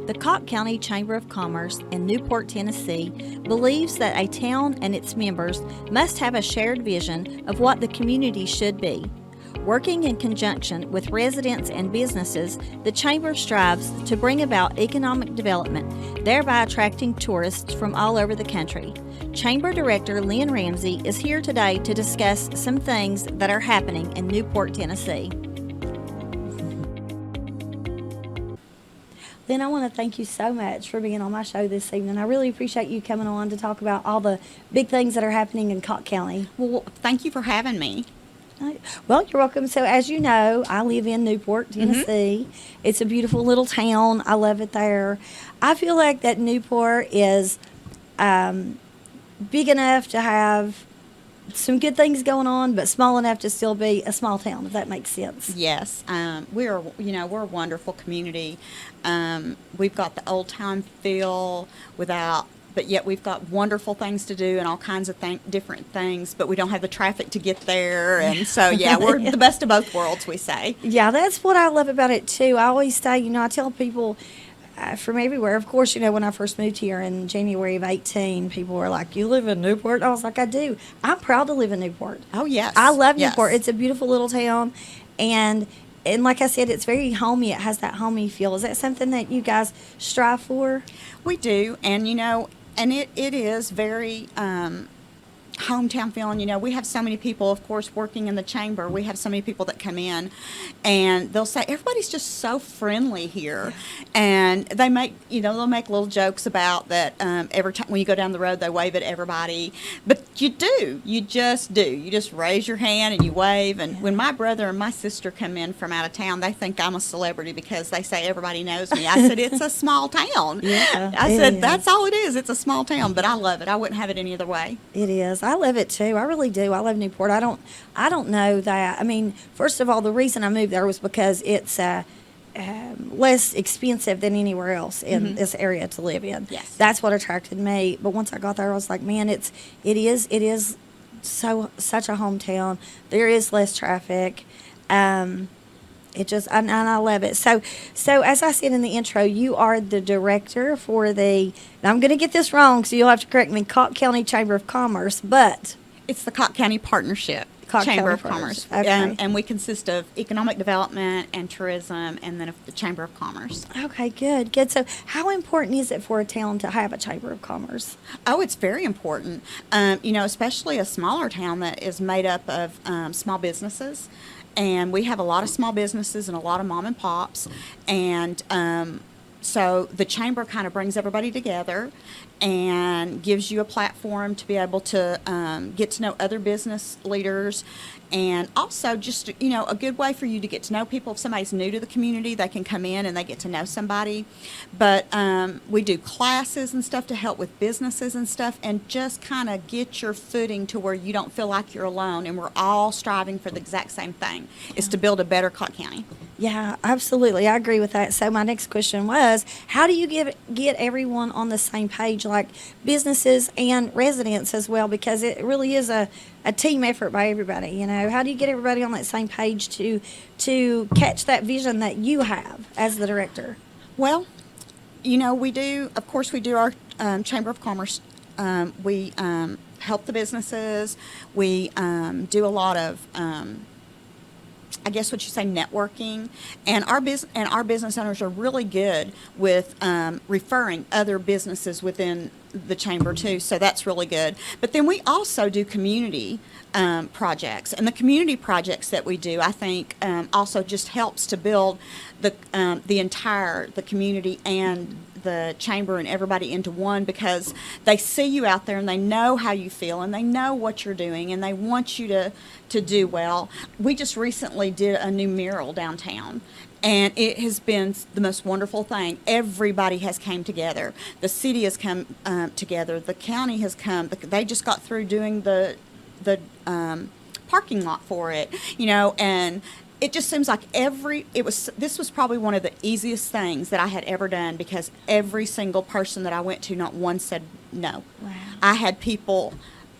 The Cocke County Chamber of Commerce in Newport, Tennessee, believes that a town and its members must have a shared vision of what the community should be. Working in conjunction with residents and businesses, the Chamber strives to bring about economic development, thereby attracting tourists from all over the country. Chamber Director Lynn Ramsey is here today to discuss some things that are happening in Newport, Tennessee. Lynn, I want to thank you so much for being on my show this evening. I really appreciate you coming on to talk about all the big things that are happening in Cocke County. Well, thank you for having me. Well, you're welcome. So, as you know, I live in Newport, Tennessee. It's a beautiful little town. I love it there. I feel like that Newport is big enough to have some good things going on, but small enough to still be a small town, if that makes sense. Yes, we're a wonderful community. We've got the old time feel but yet we've got wonderful things to do and all kinds of different things, but we don't have the traffic to get there. And so, yeah, we're the best of both worlds, we say. Yeah, that's what I love about it, too. I always say, I tell people from everywhere. Of course, when I first moved here in January of 18, people were like, "You live in Newport?" I was like, "I do." I'm proud to live in Newport. Oh, yes. I love yes. Newport. It's a beautiful little town. And like I said, it's very homey. It has that homey feel. Is that something that you guys strive for? We do. And, it is very hometown feeling. We have so many people, of course, working in the chamber. We have so many people that come in, and they'll say, everybody's just so friendly here. And they they'll make little jokes about that every time when you go down the road, they wave at everybody. But you do. You just do. You just raise your hand and you wave. And when my brother and my sister come in from out of town, they think I'm a celebrity because they say everybody knows me. I said, it's a small town. Yeah, I said, that's all it is. It's a small town, but I love it. I wouldn't have it any other way. It is. I love it too. I really do. I love Newport. I don't know that. I mean, first of all, the reason I moved there was because it's less expensive than anywhere else in this area to live in. Yes. That's what attracted me. But once I got there, I was like, man, it is such a hometown. There is less traffic. And I love it. So as I said in the intro, you are the director for and I'm going to get this wrong, so you'll have to correct me, Cocke County Chamber of Commerce, but it's the Cocke County Partnership Chamber of Commerce. Okay. And we consist of economic development and tourism, and then the Chamber of Commerce. Okay, good. So how important is it for a town to have a Chamber of Commerce? Oh, it's very important. Especially a smaller town that is made up of small businesses. And we have a lot of small businesses and a lot of mom and pops. And so the chamber kind of brings everybody together and gives you a platform to be able to get to know other business leaders. And also just, a good way for you to get to know people. If somebody's new to the community, they can come in and they get to know somebody. But we do classes and stuff to help with businesses and stuff, and just kind of get your footing to where you don't feel like you're alone. And we're all striving for the exact same thing, is to build a better Cocke County. Yeah, absolutely. I agree with that. So my next question was, how do you get everyone on the same page, like businesses and residents as well? Because it really is a team effort by everybody. How do you get everybody on that same page to catch that vision that you have as the director? Well, we do our Chamber of Commerce. We help the businesses. We do a lot of I guess what you say, networking, and our business owners are really good with referring other businesses within the chamber too. So that's really good. But then we also do community projects, and the community projects that we do, I think, also just helps to build the community and the chamber and everybody into one, because they see you out there and they know how you feel and they know what you're doing and they want you to do well. We just recently did a new mural downtown, and it has been the most wonderful thing. Everybody has came together. The city has come together. The county has come. They just got through doing the parking lot for it, and it just seems like this was probably one of the easiest things that I had ever done, because every single person that I went to, not one said no. Wow. I had people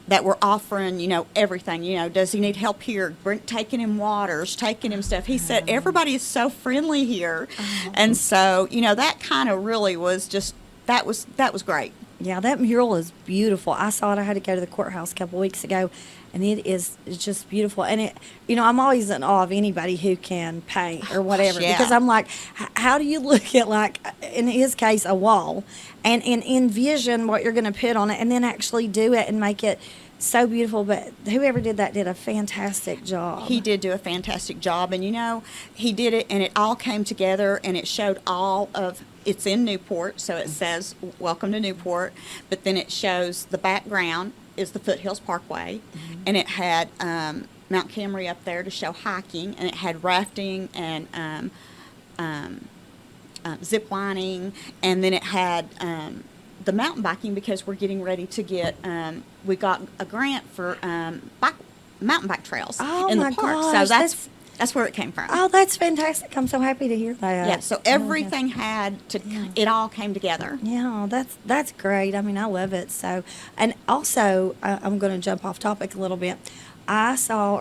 that were offering, everything. Does he need help here? Taking him waters, taking him stuff. He said, everybody is so friendly here. And so, that kind of really was just, that was great. Yeah, that mural is beautiful. I saw it. I had to go to the courthouse a couple weeks ago, and it's just beautiful. And I'm always in awe of anybody who can paint or whatever, Yeah. because I'm like, how do you look at, like, in his case, a wall, and envision what you're going to put on it, and then actually do it and make it so beautiful? But whoever did that did a fantastic job. He did do a fantastic job, and he did it, and it all came together, and it showed it's in Newport, so it says "Welcome to Newport," but then it shows the background is the Foothills Parkway, and it had Mount Camry up there to show hiking, and it had rafting and zip lining, and then it had the mountain biking, because we're getting ready to get we got a grant for mountain bike trails in the park. Gosh, so that's where it came from. Oh, that's fantastic. I'm so happy to hear that. Yeah, so everything it all came together. Yeah, that's great. I mean, I love it. So, and also, I'm going to jump off topic a little bit. I saw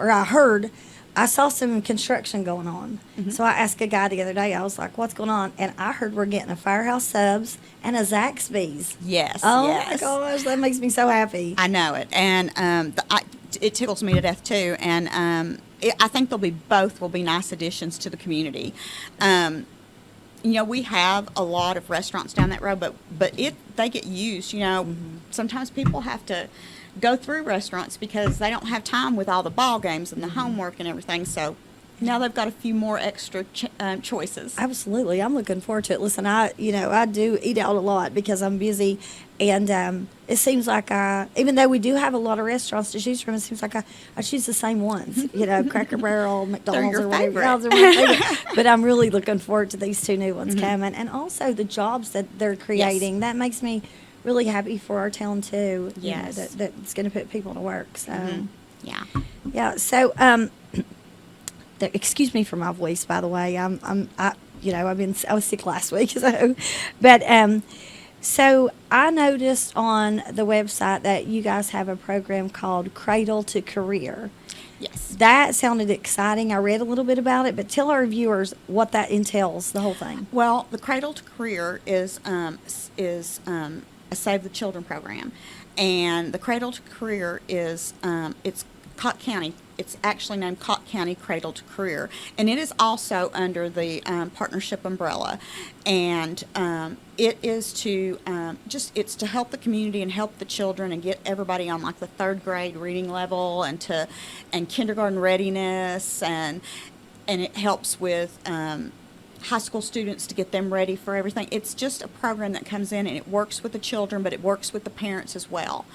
some construction going on. So I asked a guy the other day, I was like, what's going on? And I heard we're getting a Firehouse Subs and a Zaxby's. Yes. Oh, yes. my gosh, that makes me so happy. I know it. And it tickles me to death, too. And I think both will be nice additions to the community. We have a lot of restaurants down that road, but they get used. Sometimes people have to go through restaurants because they don't have time with all the ball games and the homework and everything. So now they've got a few more extra choices. Absolutely. I'm looking forward to it. Listen, I do eat out a lot because I'm busy, and it seems like even though we do have a lot of restaurants to choose from, it seems like I choose the same ones, Cracker Barrel, McDonald's, or whatever. Yeah, they're my favorite. But I'm really looking forward to these two new ones coming, and also the jobs that they're creating. Yes. That makes me really happy for our town too. Yes. That's going to put people to work. So Yeah. yeah. So excuse me for my voice, by the way. I was sick last week, so I noticed on the website that you guys have a program called Cradle to Career. Yes. That sounded exciting. I read a little bit about it, but tell our viewers what that entails, the whole thing. Well, the Cradle to Career is a Save the Children program, and the Cradle to Career is it's Cocke County. It's actually named Cocke County Cradle to Career, and it is also under the partnership umbrella, and it is to it's to help the community and help the children and get everybody on like the third grade reading level and kindergarten readiness, and it helps with high school students to get them ready for everything. It's just a program that comes in and it works with the children, but it works with the parents as well.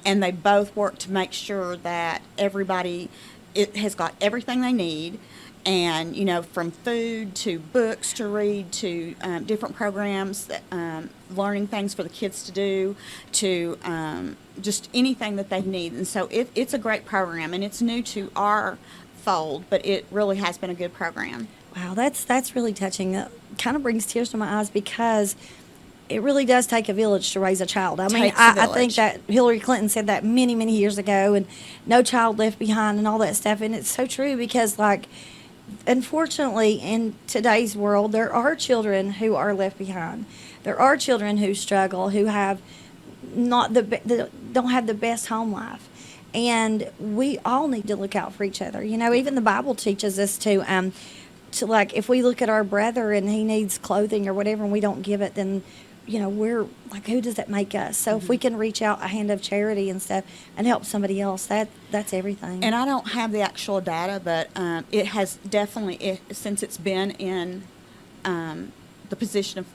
And they both work to make sure that everybody has got everything they need. And, from food to books to read to different programs, learning things for the kids to do, to just anything that they need. And so it's a great program, and it's new to our fold, but it really has been a good program. Wow, that's really touching. It kind of brings tears to my eyes because it really does take a village to raise a child. I mean, I think that Hillary Clinton said that many, many years ago, and no child left behind and all that stuff. And it's so true because, like, unfortunately, in today's world, there are children who are left behind. There are children who struggle, who have don't have the best home life. And we all need to look out for each other. Even the Bible teaches us to like, if we look at our brother and he needs clothing or whatever and we don't give it, then, we're like, who does that make us? So if we can reach out a hand of charity and stuff and help somebody else, that's everything. And I don't have the actual data, but it has definitely, since it's been in the position of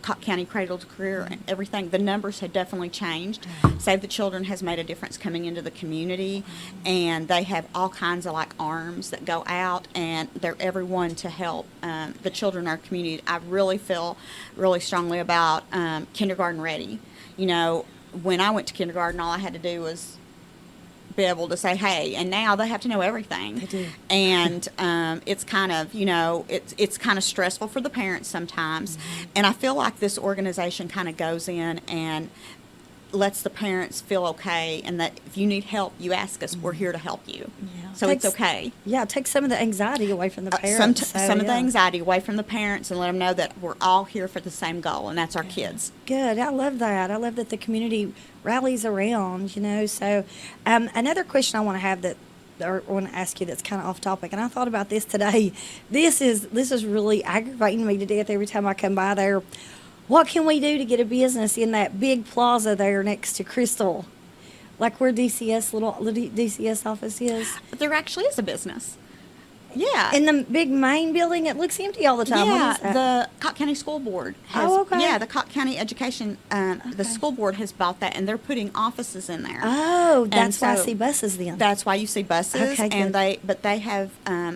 Cocke County Cradle to Career and everything, the numbers have definitely changed. Save the Children has made a difference coming into the community, and they have all kinds of like arms that go out, and they're everyone to help the children in our community. I really feel really strongly about kindergarten ready. When I went to kindergarten, all I had to do was be able to say, hey, and now they have to know everything. They do. And it's kind of, it's kind of stressful for the parents sometimes. And I feel like this organization kind of goes in and lets the parents feel okay, and that if you need help, you ask us. We're here to help you. Yeah. So it's okay. Yeah, take some of the anxiety away from the parents. Some of the anxiety away from the parents, and let them know that we're all here for the same goal, and that's our kids. Good. I love that. I love that the community rallies around, So another question I want to have or want to ask you that's kind of off topic, and I thought about this today. This is really aggravating me to death every time I come by there. What can we do to get a business in that big plaza there next to Crystal? Like where little DCS office is? But there actually is a business. Yeah. In the big main building, it looks empty all the time. Yeah, What is that? the Cocke County School Board has. Oh, okay. Yeah, the Cocke County Education, the school board has bought that, and they're putting offices in there. Oh, And that's why I so see buses then. That's why you see buses, Okay, and good. they have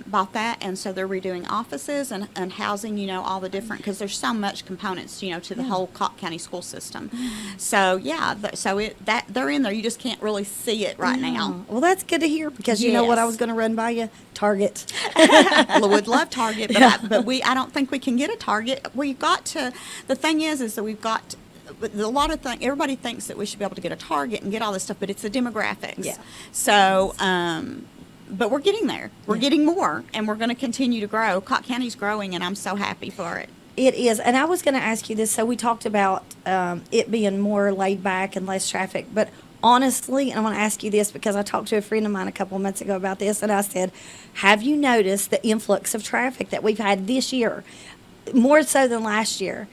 bought that, and so they're redoing offices and housing, all the different, because there's so much components, to the whole Cocke County school system. So yeah, they're in there. You just can't really see it right now. Well, that's good to hear because you know what I Yes. was going to run by you? Target. Well, would love Target, but I don't think we can get a Target. We've got to. The thing is that we've got a lot of things. Everybody thinks that we should be able to get a Target and get all this stuff, but it's the demographics. Yeah. So, but we're getting there. We're getting more, and we're going to continue to grow. Cocke County's growing, and I'm so happy for it. It is. And I was going to ask you this. So we talked about it being more laid back and less traffic. But honestly, and I want to ask you this because I talked to a friend of mine a couple of months ago about this, and I said, have you noticed the influx of traffic that we've had this year, more so than last year?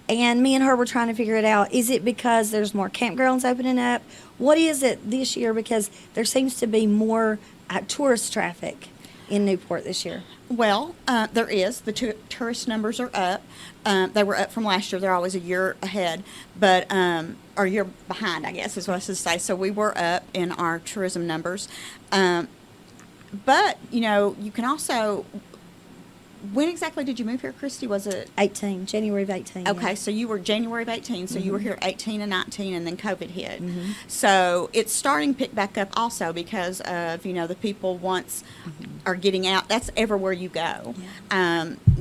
And me and her were trying to figure it out. Is it because there's more campgrounds opening up? What is it this year? Because there seems to be more tourist traffic in Newport this year. Well, there is. The tourist numbers are up. They were up from last year. They're always a year ahead, or a year behind, I guess is what I should say. So we were up in our tourism numbers. But, you can also, when exactly did you move here, Christy? Was it? January of 18. Okay, yeah. so you were January of 18, so you were here 18 and 19, and then COVID hit. So it's starting to pick back up also because of, the people once are getting out. That's everywhere you go.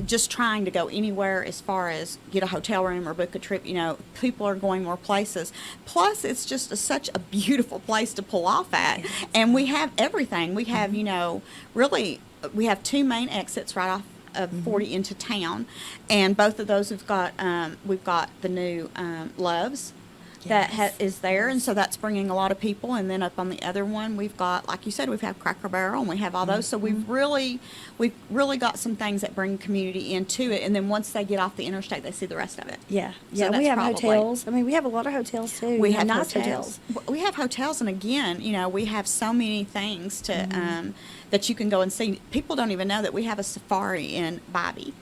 Just trying to go anywhere as far as get a hotel room or book a trip, people are going more places. Plus, it's just such a beautiful place to pull off at. And we have everything. We have, really, we have two main exits right off of 40 into town, and both of those we've got the new Loves that is there, and so that's bringing a lot of people. And then up on the other one, we've got, like you said, we've had Cracker Barrel, and we have all those. So we've really got some things that bring community into it. And then once they get off the interstate, they see the rest of it. Yeah, So we have that's hotels. I mean, we have a lot of hotels too. We have nice hotels. We have hotels, and again, we have so many things to that you can go and see. People don't even know that we have a safari in Bobby.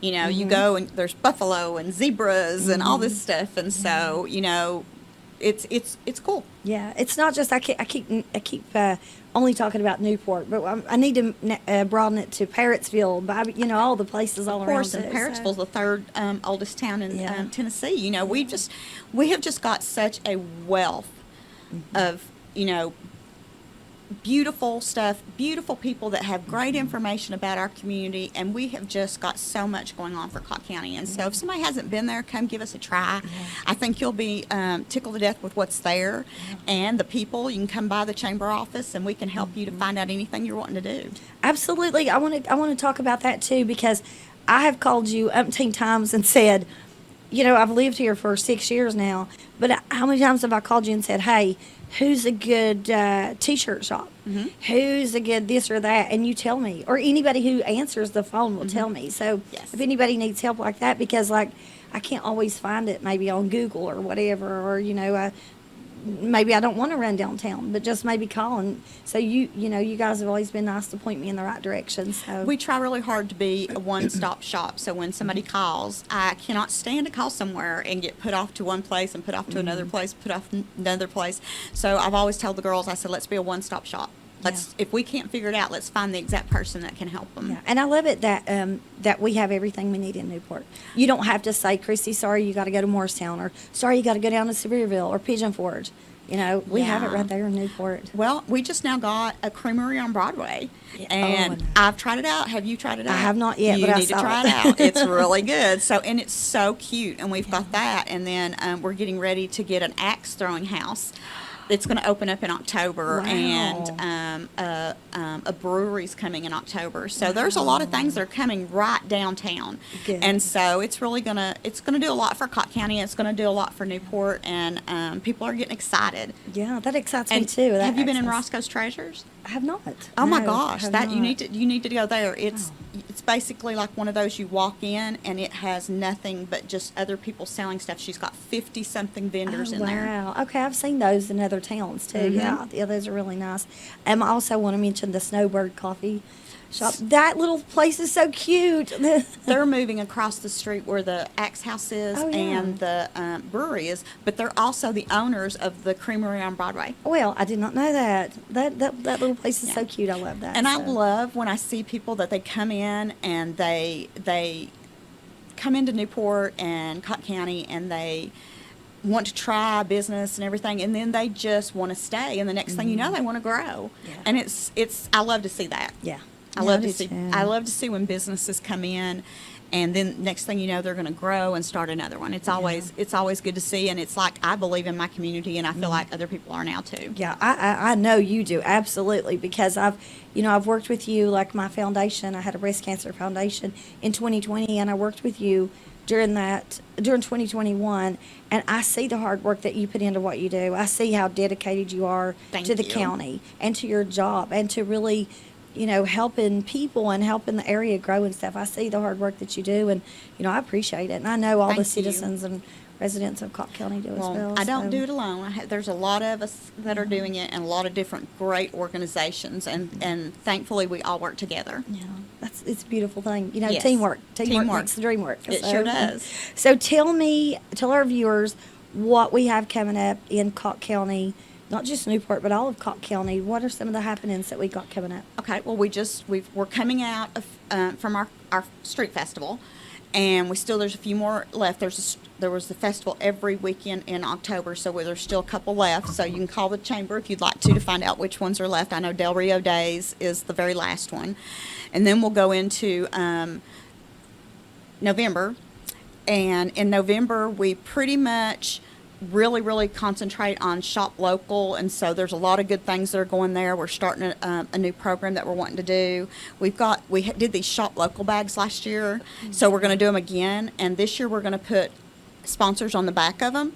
You go and there's buffalo and zebras and all this stuff, and so it's cool. Yeah, it's not just I keep only talking about Newport, but I need to broaden it to Parrottsville, Bobby, all the places all Of around. course, and Parrottsville's the third oldest town in Tennessee. We have just got such a wealth of beautiful stuff, beautiful people that have great information about our community, and we have just got so much going on for Cocke County. And so if somebody hasn't been there, come give us a try. I think you'll be tickled to death with what's there and the people. You can come by the chamber office, and we can help you to find out anything you're wanting to do. Absolutely. I want to talk about that too, because I have called you umpteen times and said, I've lived here for 6 years now, but how many times have I called you and said, hey, who's a good T-shirt shop? Who's a good this or that? And you tell me. Or anybody who answers the phone will tell me. So if anybody needs help like that, because, I can't always find it maybe on Google or whatever, or, maybe I don't want to run downtown, but just maybe call. And so, you guys have always been nice to point me in the right direction. So we try really hard to be a one-stop shop. So when somebody calls, I cannot stand to call somewhere and get put off to one place and put off to another place, put off another place. So I've always told the girls, I said, let's be a one-stop shop. If we can't figure it out, let's find the exact person that can help them. Yeah. And I love it that we have everything we need in Newport. You don't have to say, Christy, sorry, you got to go to Morristown, or sorry, you got to go down to Sevierville or Pigeon Forge. You know, we have it Yeah. right there in Newport. Well, we just now got a creamery on Broadway, Yeah. and Oh, I know. I've tried it out. Have you tried it out? I have not yet, You but I need to saw try it. it out. It's really good. So, and it's so cute, and we've got that, and then we're getting ready to get an axe throwing house. It's going to open up in October, Wow. and a brewery's coming in October. So there's a lot of things that are coming right downtown, Good. and so it's really gonna do a lot for Cocke County. It's going to do a lot for Newport, and people are getting excited. Yeah, that excites me And too. That have you been in access. Roscoe's Treasures? I have not. Oh my No, gosh, have that not. you need to go there. It's basically like one of those you walk in and it has nothing but just other people selling stuff. She's got 50 something vendors in there. Wow. Okay, I've seen those in other towns too. Mhm. Yeah, those are really nice. I also want to mention the Snowbird Coffee Shop. That little place is so cute. They're moving across the street where the Axe House is Oh, yeah. and the brewery is, but they're also the owners of the creamery on Broadway. Well, I did not know that. That little place is so Yeah. cute. I love that. And I so. love when I see people that they come in and they come into Newport and Cocke County and they want to try business and everything, and then they just want to stay, and the next thing you know, they want to grow. Yeah. And it's I love to see that. Yeah. I Yeah, love do to see too. I love to see when businesses come in, and then next thing you know, they're going to grow and start another one. It's always good to see, and it's like I believe in my community, and I feel like other people are now too. Yeah, I know you do, absolutely, because I've worked with you, like my foundation. I had a breast cancer foundation in 2020, and I worked with you during 2021, and I see the hard work that you put into what you do. I see how dedicated you are Thank to the you. county and to your job and to really, helping people and helping the area grow and stuff. I see the hard work that you do, and, I appreciate it. And I know all the Thank you. citizens and residents of Cocke County do as well. I don't so. do it alone. There's a lot of us that are doing it, and a lot of different great organizations, and thankfully we all work together. Yeah, it's a beautiful thing. Yes. Teamwork Teamwork. makes the dream work. It sure does. So tell our viewers what we have coming up in Cocke County, not just Newport, but all of Cocke County. What are some of the happenings that we got coming up? Okay, well, we're coming out of, from our street festival, and there's a few more left. There was the festival every weekend in October, so there's still a couple left. So you can call the chamber if you'd like to find out which ones are left. I know Del Rio Days is the very last one, and then we'll go into November, and in November we pretty much really concentrate on shop local, and so there's a lot of good things that are going there. We're starting a new program that we're wanting to do. We did these shop local bags last year, so we're going to do them again, and this year we're going to put sponsors on the back of them,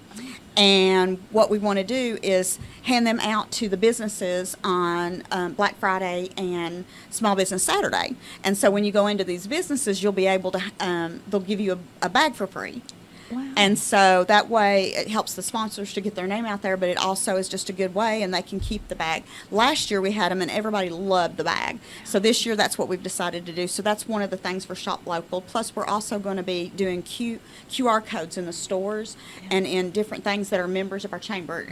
and what we want to do is hand them out to the businesses on Black Friday and Small Business Saturday. And so when you go into these businesses, you'll be able to they'll give you a bag for free. Wow. And so that way it helps the sponsors to get their name out there, but it also is just a good way, and they can keep the bag. Last year we had them and everybody loved the bag. So this year that's what we've decided to do. So that's one of the things for Shop Local. Plus we're also going to be doing QR codes in the stores and in different things that are members of our chamber.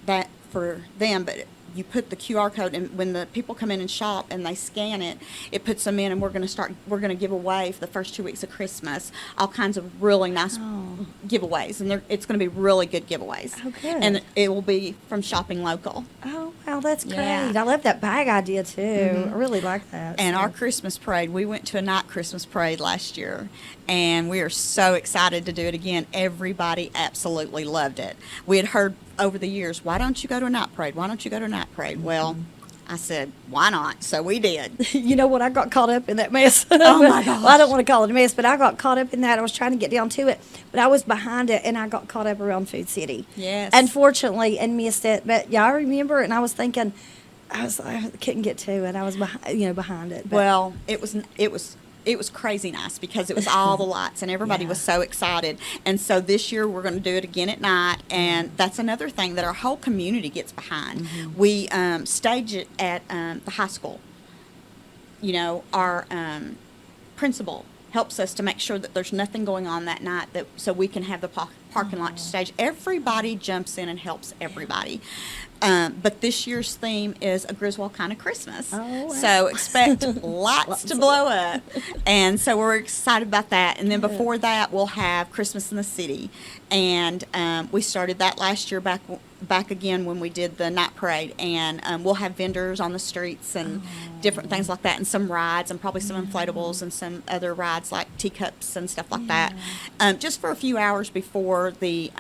That for them, but you put the QR code, and when the people come in and shop and they scan it, it puts them in, and we're going to give away for the first 2 weeks of Christmas all kinds of really nice giveaways, and it's going to be really good giveaways. Oh, good. And it will be from shopping local. Oh, wow, that's great. Yeah. I love that bag idea too. Mhm. I really like that. And so. our Christmas parade, we went to a night Christmas parade last year, and we are so excited to do it again. Everybody absolutely loved it. We had heard over the years, why don't you go to a night parade? Why don't you go to a night parade? Well, I said, why not? So we did. You know what? I got caught up in that mess. Oh, my gosh. Well, I don't want to call it a mess, but I got caught up in that. I was trying to get down to it, but I was behind it, and I got caught up around Food City. Yes. Unfortunately, and missed it. But yeah, I remember, and I was thinking, I couldn't get to it. I was behind it. But Well, it was crazy nice because it was all the lights, and everybody Yeah. was so excited. And so this year we're going to do it again at night, and that's another thing that our whole community gets behind. Mm-hmm. We stage it at the high school. Our principal helps us to make sure that there's nothing going on that night, so we can have the parking lot to stage. Everybody jumps in and helps everybody. But this year's theme is a Griswold kind of Christmas. Oh, wow. So expect lights to blow up. And so we're excited about that. And then before that, we'll have Christmas in the City. And we started that last year back back again when we did the night parade, and we'll have vendors on the streets and different things like that, and some rides, and probably some inflatables and some other rides like teacups and stuff like that, just for a few hours before the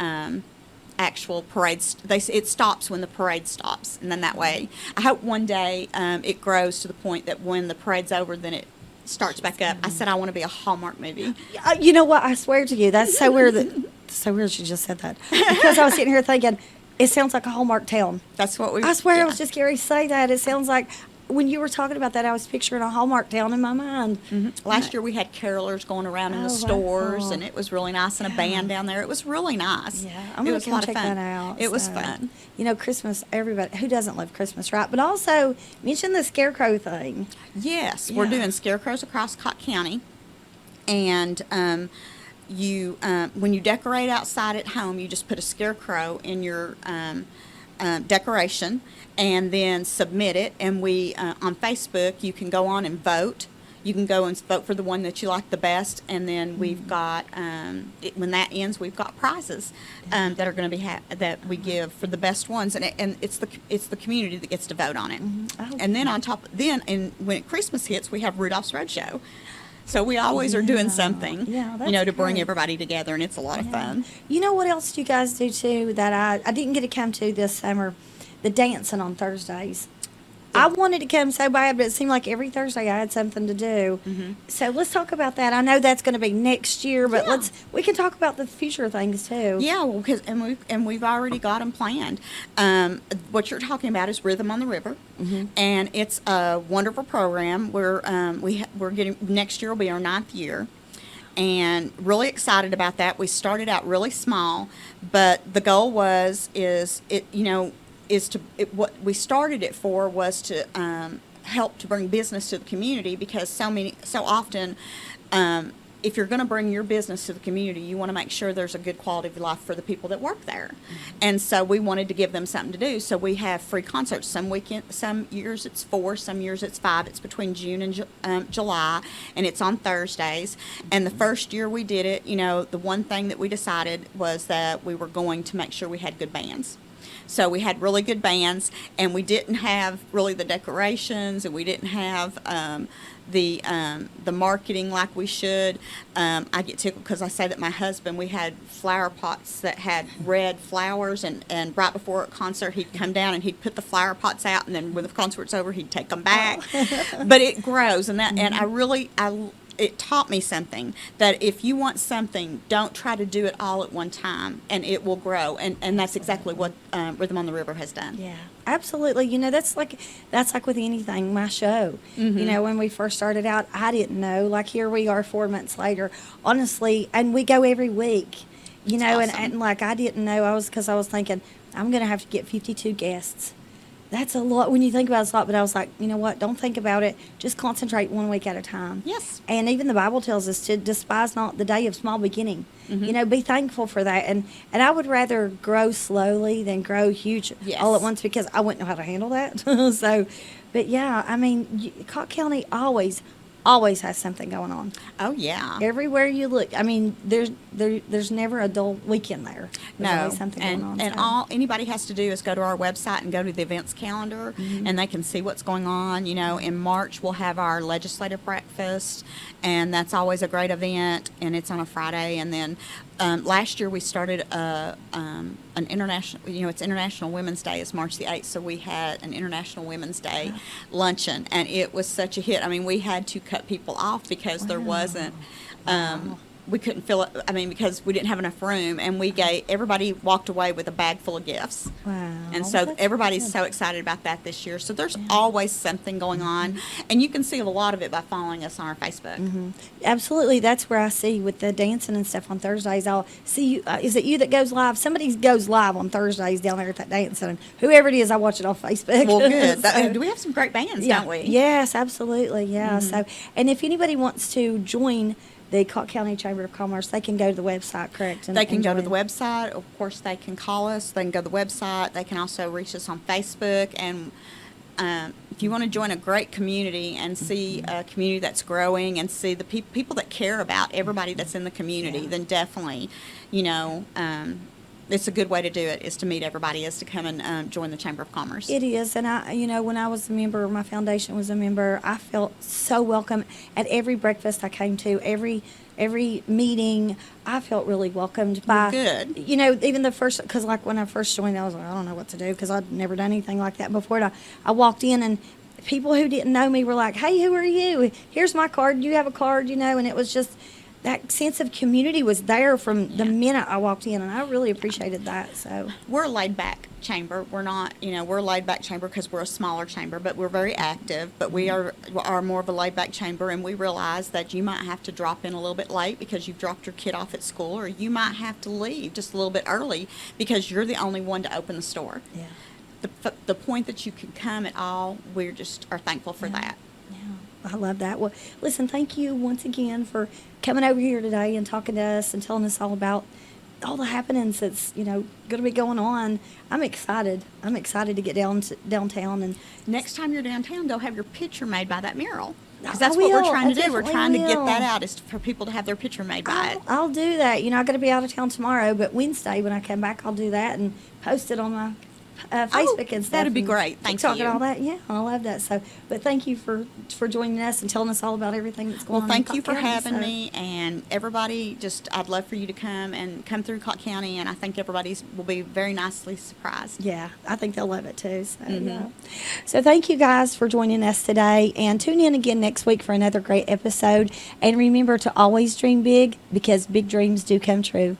actual parade. It stops when the parade stops, and then that way, I hope one day it grows to the point that when the parade's over, then it starts back up. I said I want to be a Hallmark movie. You know what? I swear to you, that's so weird. So weird she just said that, because I was sitting here thinking, it sounds like a Hallmark town. That's what we. I swear, I was just getting ready to say that. It sounds like, when you were talking about that, I was picturing a Hallmark town in my mind. Last year we had carolers going around in the stores, and it was really nice, and a band down there. It was really nice. Yeah, I'm going to check that out. It was fun. You know, Christmas, everybody, who doesn't love Christmas, right? But also, mention the scarecrow thing. Yes, we're doing scarecrows across Cocke County, and when you decorate outside at home, you just put a scarecrow in your decoration, and then submit it. And we on Facebook, you can go on and vote. You can go and vote for the one that you like the best, and then we've got when that ends, we've got prizes that are going to be that we give for the best ones, and it's the community that gets to vote on it. And then on top, when Christmas hits, we have Rudolph's Roadshow. So we always are doing something, to bring everybody together, and it's a lot of fun. You know what else do you guys do too that I didn't get to come to this summer? The dancing on Thursdays. I wanted to come so bad, but it seemed like every Thursday I had something to do. So let's talk about that. I know that's going to be next year, but we can talk about the future things too. Yeah, well, we've already got them planned. What you're talking about is Rhythm on the River, and it's a wonderful program. We're getting, next year will be our 9th year, and really excited about that. We started out really small, but the goal what we started it for was to help to bring business to the community, because so often if you're going to bring your business to the community, you want to make sure there's a good quality of life for the people that work there. And so we wanted to give them something to do. So we have free concerts. Some years it's 4, some years it's 5. It's between June and July, and it's on Thursdays. And the first year we did it, the one thing that we decided was that we were going to make sure we had good bands. So we had really good bands, and we didn't have really the decorations, and we didn't have the marketing like we should. I get tickled because I say that my husband, we had flower pots that had red flowers, and right before a concert he'd come down and he'd put the flower pots out, and then when the concert's over he'd take them back. But it grows, and it taught me something, that if you want something, don't try to do it all at one time, and it will grow. And that's exactly what Rhythm on the River has done. Yeah, absolutely. That's like with anything, my show. When we first started out, I didn't know. Like, here we are 4 months later, honestly, and we go every week. Awesome. and like, I didn't know. Because I was thinking, I'm going to have to get 52 guests. That's a lot when you think about it, but I was like, you know what, don't think about it. Just concentrate 1 week at a time. Yes. And even the Bible tells us to despise not the day of small beginning. Be thankful for that. And I would rather grow slowly than grow huge all at once, because I wouldn't know how to handle that. But yeah, Cocke County always has something going on. Oh, yeah. Everywhere you look, there's never a dull weekend there. There's always something going on. And all anybody has to do is go to our website and go to the events calendar, and they can see what's going on. In March we'll have our legislative breakfast, and that's always a great event, and it's on a Friday. And then last year we started an international, it's International Women's Day. It's March the 8th, so we had an International Women's Day luncheon, and it was such a hit. We had to cut people off because there wasn't, we couldn't fill it, because we didn't have enough room, and everybody walked away with a bag full of gifts. Wow. And so everybody's so excited about that this year. So there's always something going on, and you can see a lot of it by following us on our Facebook. Absolutely. That's where I see with the dancing and stuff on Thursdays. I'll see you. Is it you that goes live? Somebody goes live on Thursdays down there at that dancing. And whoever it is, I watch it on Facebook. Well, good. Do we have some great bands, don't we? Yes, absolutely. Yeah. So, and if anybody wants to join the Cocke County Chamber of Commerce, they can go to the website, correct? They can go to the website. Of course, they can call us. They can go to the website. They can also reach us on Facebook. And if you want to join a great community and see a community that's growing, and see the people that care about everybody that's in the community, then definitely, it's a good way to do it, is to meet everybody, is to come and join the Chamber of Commerce. It is, and when I was a member, my foundation was a member, I felt so welcome at every breakfast I came to, every meeting. I felt really welcomed by. Good. Even the first, because like when I first joined, I was like, I don't know what to do, because I'd never done anything like that before. And I walked in, and people who didn't know me were like, "Hey, who are you? Here's my card. You have a card?" And it was just. That sense of community was there from the minute I walked in, and I really appreciated that. So we're a laid-back chamber. We're not, we're a laid-back chamber because we're a smaller chamber, but we're very active. But we are more of a laid-back chamber, and we realize that you might have to drop in a little bit late because you've dropped your kid off at school, or you might have to leave just a little bit early because you're the only one to open the store. Yeah. The point that you can come at all, we just are thankful for that. I love that. Well, listen, thank you once again for coming over here today and talking to us and telling us all about all the happenings that's, going to be going on. I'm excited. I'm excited to get downtown. And next time you're downtown, they'll have your picture made by that mural. Because I that's what we're will. trying to I do. We're definitely trying to get will. that out, is for people to have their picture made by it. I'll do that. I got to be out of town tomorrow, but Wednesday when I come back, I'll do that and post it on my Facebook and stuff. That'd be and great. Thank TikTok you. and all that. Yeah, I love that. So, but thank you for joining us and telling us all about everything that's going on. Well, thank in you Cocke for County, having me, and everybody. I'd love for you to come through Cocke County, and I think everybody will be very nicely surprised. Yeah, I think they'll love it too. So, yeah. So thank you guys for joining us today, and tune in again next week for another great episode. And remember to always dream big, because big dreams do come true.